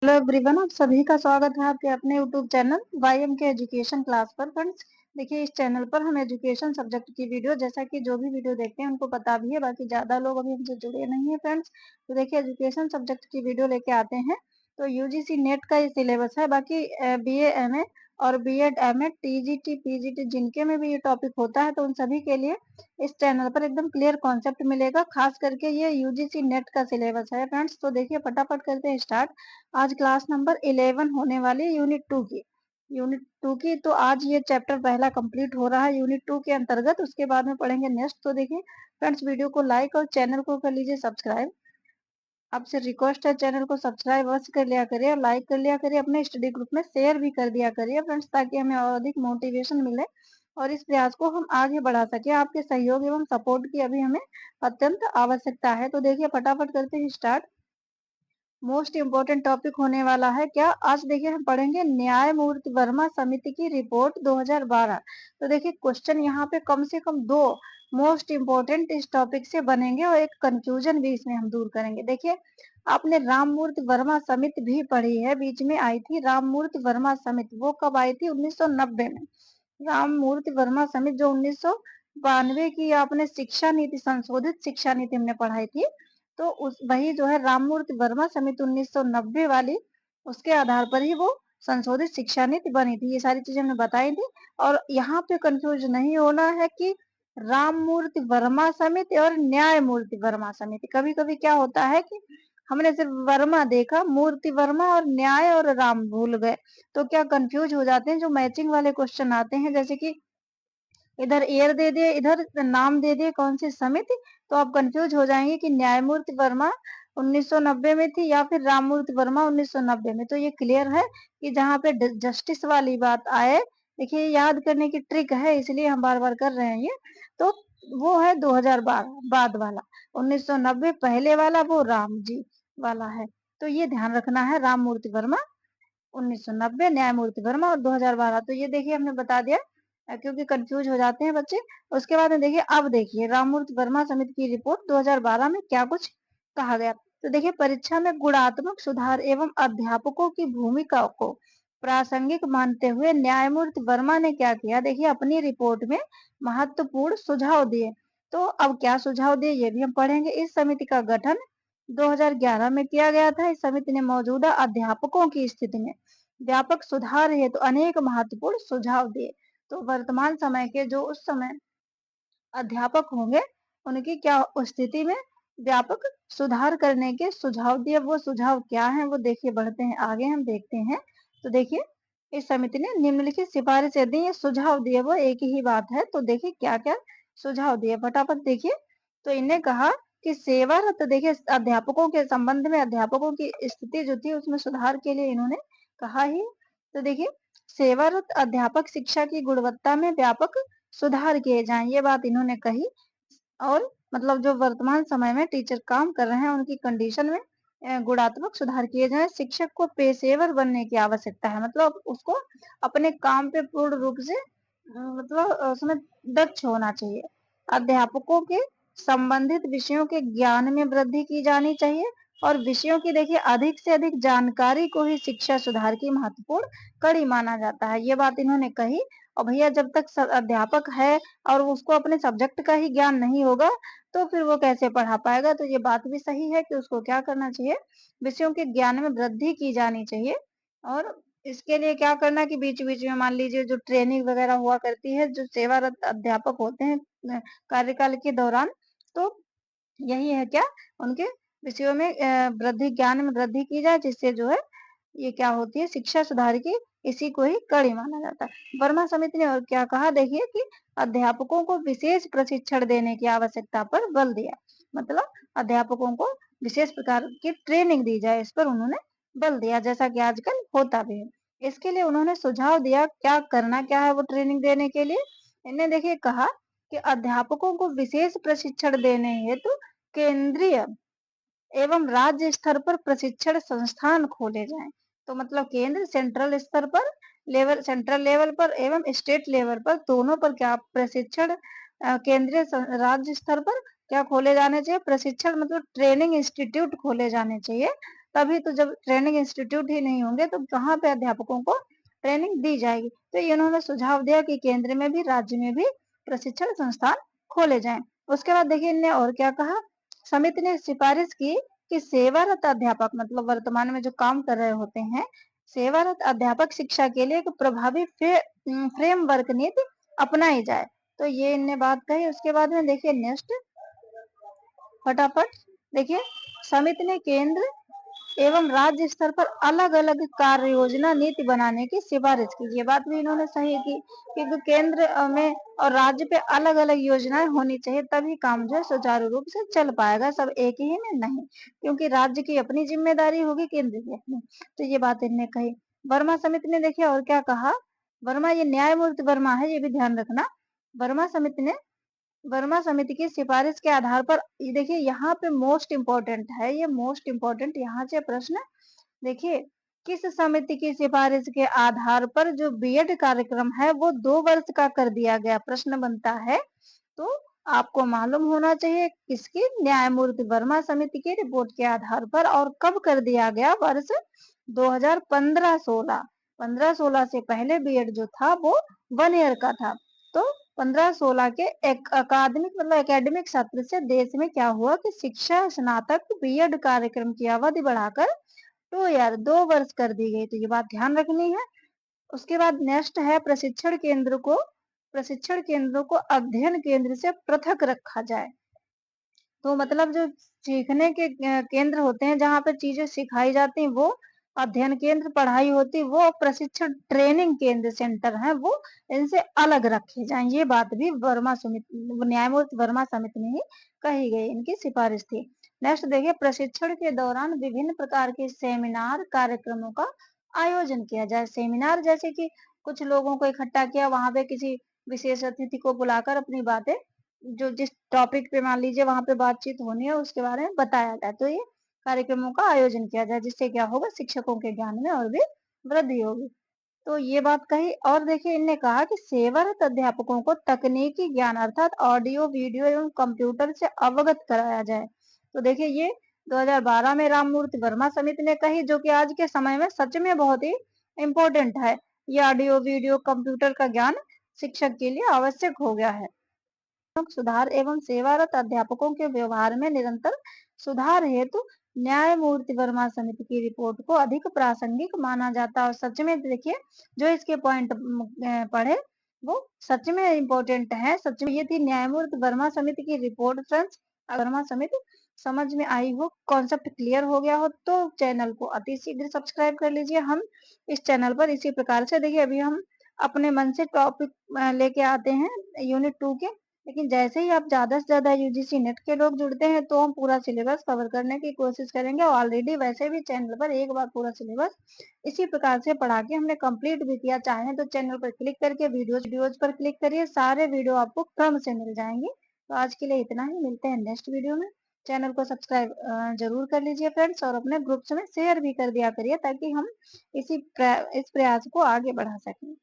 Hello everyone, आप सभी का स्वागत है आपके अपने यूट्यूब चैनल वाईएम के एजुकेशन क्लास पर। फ्रेंड्स, देखिए इस चैनल पर हम एजुकेशन सब्जेक्ट की वीडियो, जैसा कि जो भी वीडियो देखते हैं उनको पता भी है, बाकी ज्यादा लोग अभी हमसे जुड़े नहीं है फ्रेंड्स। तो देखिए एजुकेशन सब्जेक्ट की वीडियो लेके आते हैं। तो यूजीसी नेट का ये सिलेबस है। बाकी बीए एमए और बीएड एमए टीजीटी पीजीटी जिनके में भी ये टॉपिक होता है, तो उन सभी के लिए इस चैनल पर एकदम क्लियर कॉन्सेप्ट मिलेगा। खास करके ये यूजीसी नेट का सिलेबस है फ्रेंड्स। तो देखिए फटाफट करते हैं स्टार्ट। आज क्लास नंबर 11 होने वाली है यूनिट 2 की। तो आज ये चैप्टर पहला कंप्लीट हो रहा है यूनिट 2 के अंतर्गत। उसके बाद में पढ़ेंगे नेक्स्ट। तो देखिए फ्रेंड्स, वीडियो को लाइक और चैनल को कर लीजिए सब्सक्राइब। आपसे रिक्वेस्ट है, चैनल को सब्सक्राइब अवश्य कर लिया करिए और लाइक कर लिया करिए। अपने स्टडी ग्रुप में शेयर भी कर दिया करिए फ्रेंड्स, ताकि हमें और अधिक मोटिवेशन मिले और इस प्रयास को हम आगे बढ़ा सके। आपके सहयोग एवं सपोर्ट की अभी हमें अत्यंत आवश्यकता है। तो देखिए फटाफट करते हैं स्टार्ट। मोस्ट इम्पोर्टेंट टॉपिक होने वाला है क्या आज। देखिए हम पढ़ेंगे न्यायमूर्ति वर्मा समिति की रिपोर्ट 2012। तो देखिए क्वेश्चन यहाँ पे कम से कम दो मोस्ट इम्पोर्टेंट इस टॉपिक से बनेंगे और एक कंफ्यूजन भी इसमें हम दूर करेंगे। देखिए आपने राममूर्ति वर्मा समिति भी पढ़ी है, बीच में आई थी राममूर्ति वर्मा समिति। वो कब आई थी? 1990 में। राममूर्ति वर्मा समिति जो 1992 की आपने शिक्षा नीति, संशोधित शिक्षा नीति हमने पढ़ाई थी। तो उस वही जो है राममूर्ति वर्मा समिति 1990 वाली, उसके आधार पर ही वो संशोधित शिक्षा नीति बनी थी। ये सारी चीजें हमने बताई थी। और यहाँ पे कंफ्यूज नहीं होना है कि राममूर्ति वर्मा समिति और न्यायमूर्ति वर्मा समिति। कभी कभी क्या होता है कि हमने सिर्फ वर्मा देखा, मूर्ति वर्मा और न्याय और राम भूल गए, तो क्या कंफ्यूज हो जाते हैं। जो मैचिंग वाले क्वेश्चन आते हैं, जैसे कि इधर ईयर दे दिए, इधर नाम दे दिए कौन सी समिति, तो आप कंफ्यूज हो जाएंगे कि न्यायमूर्ति वर्मा 1990 में थी या फिर राममूर्ति वर्मा 1990 में। तो ये क्लियर है कि जहाँ पे जस्टिस वाली बात आए, देखिए याद करने की ट्रिक है, इसलिए हम बार बार कर रहे हैं ये। तो वो है 2012 बाद वाला, 1990 पहले वाला वो राम जी वाला है। तो ये ध्यान रखना है, राममूर्ति वर्मा 1990, न्यायमूर्ति वर्मा और 2012। तो ये देखिए हमने बता दिया, क्योंकि कंफ्यूज हो जाते हैं बच्चे। उसके बाद में देखिए, अब देखिए राममूर्ति वर्मा समिति की रिपोर्ट 2012 में क्या कुछ कहा गया। तो देखिए परीक्षा में गुणात्मक सुधार एवं अध्यापकों की भूमिका को प्रासंगिक मानते हुए न्यायमूर्ति वर्मा ने क्या किया, देखिए अपनी रिपोर्ट में महत्वपूर्ण सुझाव दिए। तो अब क्या सुझाव दिए ये भी हम पढ़ेंगे। इस समिति का गठन 2011 में किया गया था। इस समिति ने मौजूदा अध्यापकों की स्थिति में व्यापक सुधार हेतु अनेक महत्वपूर्ण सुझाव दिए। तो वर्तमान समय के जो उस समय अध्यापक होंगे, उनकी क्या स्थिति में व्यापक सुधार करने के सुझाव दिए। वो सुझाव क्या है वो देखिए, बढ़ते हैं आगे हम देखते हैं। तो देखिए इस समिति ने निम्नलिखित सिफारिशें दी, सुझाव दिए, वो एक ही बात है। तो देखिए क्या क्या सुझाव दिए, फटाफट देखिए। तो इन्हें कहा कि सेवारत, देखिए अध्यापकों के संबंध में अध्यापकों की स्थिति जो थी उसमें सुधार के लिए इन्होंने कहा ही। तो देखिए सेवारत अध्यापक शिक्षा की गुणवत्ता में व्यापक सुधार किए जाएं, ये बात इन्होंने कही। और मतलब जो वर्तमान समय में टीचर काम कर रहे हैं उनकी कंडीशन में गुणात्मक सुधार किए जाएं। शिक्षक को पेशेवर बनने की आवश्यकता है, मतलब उसको अपने काम पे पूर्ण रूप से मतलब उसमें दक्ष होना चाहिए। अध्यापकों के संबंधित विषयों के ज्ञान में वृद्धि की जानी चाहिए और विषयों की देखिए अधिक से अधिक जानकारी को ही शिक्षा सुधार की महत्वपूर्ण कड़ी माना जाता है, ये बात इन्होंने कही। और भैया जब तक अध्यापक है और उसको अपने सब्जेक्ट का ही ज्ञान नहीं होगा, तो फिर वो कैसे पढ़ा पाएगा। तो ये बात भी सही है कि उसको क्या करना चाहिए, विषयों के ज्ञान में वृद्धि की जानी चाहिए। और इसके लिए क्या करना कि बीच बीच में मान लीजिए जो ट्रेनिंग वगैरह हुआ करती है, जो सेवारत अध्यापक होते हैं कार्यकाल के दौरान, तो यही है क्या, उनके विषयों में वृद्धि, ज्ञान में वृद्धि की जाए, जिससे जो है ये क्या होती है, शिक्षा सुधार की इसी को ही कड़ी माना जाता है। वर्मा समिति ने और क्या कहा, देखिए कि अध्यापकों को विशेष प्रशिक्षण देने की आवश्यकता पर बल दिया, मतलब अध्यापकों को विशेष प्रकार की ट्रेनिंग दी जाए, इस पर उन्होंने बल दिया, जैसा कि आजकल होता भी है। इसके लिए उन्होंने सुझाव दिया, क्या करना क्या है वो ट्रेनिंग देने के लिए। इन्हें देखिए कहा कि अध्यापकों को विशेष प्रशिक्षण देने हेतु केंद्रीय एवं राज्य स्तर पर प्रशिक्षण संस्थान खोले जाएं। तो मतलब केंद्र सेंट्रल स्तर पर, सेंट्रल लेवल पर एवं स्टेट लेवल पर, दोनों पर क्या प्रशिक्षण, केंद्रीय राज्य स्तर पर क्या खोले जाने चाहिए, प्रशिक्षण मतलब ट्रेनिंग इंस्टीट्यूट खोले जाने चाहिए, तभी तो, जब ट्रेनिंग इंस्टीट्यूट ही नहीं होंगे तो कहाँ पे अध्यापकों को ट्रेनिंग दी जाएगी। तो ये उन्होंने सुझाव दिया कि केंद्र में भी राज्य में भी प्रशिक्षण संस्थान खोले जाएं। उसके बाद देखिए इनने और क्या कहा, समिति ने सिफारिश की कि सेवारत अध्यापक मतलब वर्तमान में जो काम कर रहे होते हैं, सेवारत अध्यापक शिक्षा के लिए एक प्रभावी फ्रेमवर्क नीति अपनाई जाए। तो ये इनने बात कही। उसके बाद में देखिए नेक्स्ट फटाफट देखिए, समिति ने केंद्र एवं राज्य स्तर पर अलग अलग कार्य योजना नीति बनाने की सिफारिश की। ये बात भी इन्होंने सही की, क्योंकि केंद्र में और राज्य पे अलग अलग योजनाएं होनी चाहिए, तभी काम जो है सुचारू रूप से चल पाएगा, सब एक ही में नहीं, क्योंकि राज्य की अपनी जिम्मेदारी होगी, केंद्र की अपनी। तो ये बात इन्होंने कही। वर्मा समिति ने देखिए और क्या कहा, वर्मा ये न्यायमूर्ति वर्मा है, ये भी ध्यान रखना। वर्मा समिति ने वर्मा समिति की सिफारिश के आधार पर, ये देखिए यहाँ पे मोस्ट इम्पोर्टेंट है, ये मोस्ट इम्पोर्टेंट यहाँ से प्रश्न देखिए, किस समिति की सिफारिश के आधार पर जो बीएड कार्यक्रम है वो 2 वर्ष का कर दिया गया, प्रश्न बनता है। तो आपको मालूम होना चाहिए किसकी, न्यायमूर्ति वर्मा समिति की रिपोर्ट के आधार पर। और कब कर दिया गया, वर्ष 2015-16। 15-16 से पहले बीएड जो था वो 1 ईयर का था। तो 15-16 के एक अकादमिक मतलब एकेडमिक सत्र से देश में क्या हुआ कि शिक्षा स्नातक बीएड कार्यक्रम की अवधि बढ़ाकर 2 ईयर 2 वर्ष कर दी गई। तो ये बात ध्यान रखनी है। उसके बाद नेक्स्ट है प्रशिक्षण केंद्रों को अध्ययन केंद्र से पृथक रखा जाए। तो मतलब जो सीखने के केंद्र होते हैं जहाँ पे चीजें सिखाई जाती हैं वो अध्ययन केंद्र, पढ़ाई होती है वो प्रशिक्षण ट्रेनिंग केंद्र सेंटर है वो इनसे अलग रखे जाएं। ये बात भी वर्मा समिति, न्यायमूर्ति वर्मा समिति में ही कही गई, इनकी सिफारिश थी। नेक्स्ट देखिए, प्रशिक्षण के दौरान विभिन्न प्रकार के सेमिनार कार्यक्रमों का आयोजन किया जाए। सेमिनार जैसे कि कुछ लोगों को इकट्ठा किया, वहां पे किसी विशेष अतिथि को बुलाकर अपनी बातें, जो जिस टॉपिक पे मान लीजिए वहां पे बातचीत होनी है उसके बारे में बताया जाए। तो ये कार्यक्रमों का आयोजन किया जाए, जिससे क्या होगा, शिक्षकों के ज्ञान में और भी वृद्धि होगी। तो ये बात कही। और देखिए इनने कहा कि सेवारत अध्यापकों को तकनीकी ज्ञान अर्थात ऑडियो वीडियो एवं कंप्यूटर से अवगत कराया जाए। तो देखिए ये 2012 में राममूर्ति वर्मा समिति ने कही, जो कि आज के समय में सच में बहुत ही इम्पोर्टेंट है। ये ऑडियो वीडियो कंप्यूटर का ज्ञान शिक्षक के लिए आवश्यक हो गया है। सुधार एवं सेवारत अध्यापकों के व्यवहार में निरंतर सुधार हेतु न्यायमूर्ति वर्मा समिति की रिपोर्ट को अधिक प्रासंगिक माना जाता है। और सच में देखिए जो इसके पॉइंट पढ़े वो सच में इम्पोर्टेंट है। सच में ये थी न्यायमूर्ति वर्मा समिति की रिपोर्ट। फ्रेंड्स, वर्मा समिति समझ में आई हो, कॉन्सेप्ट क्लियर हो गया हो, तो चैनल को अति शीघ्र सब्सक्राइब कर लीजिए। हम इस चैनल पर इसी प्रकार से देखिए, अभी हम अपने मन से टॉपिक लेके आते हैं यूनिट 2 के, लेकिन जैसे ही आप ज्यादा से ज्यादा यूजीसी नेट के लोग जुड़ते हैं तो हम पूरा सिलेबस कवर करने की कोशिश करेंगे। ऑलरेडी वैसे भी चैनल पर एक बार पूरा सिलेबस इसी प्रकार से पढ़ा के हमने कंप्लीट भी किया। चाहें तो चैनल पर क्लिक करके वीडियोज पर क्लिक करिए, सारे वीडियो आपको क्रम से मिल जाएंगे। तो आज के लिए इतना ही, मिलते हैं नेक्स्ट वीडियो में। चैनल को सब्सक्राइब जरूर कर लीजिए फ्रेंड्स, और अपने ग्रुप्स में शेयर भी कर दिया करिए ताकि हम इस प्रयास को आगे बढ़ा सकें।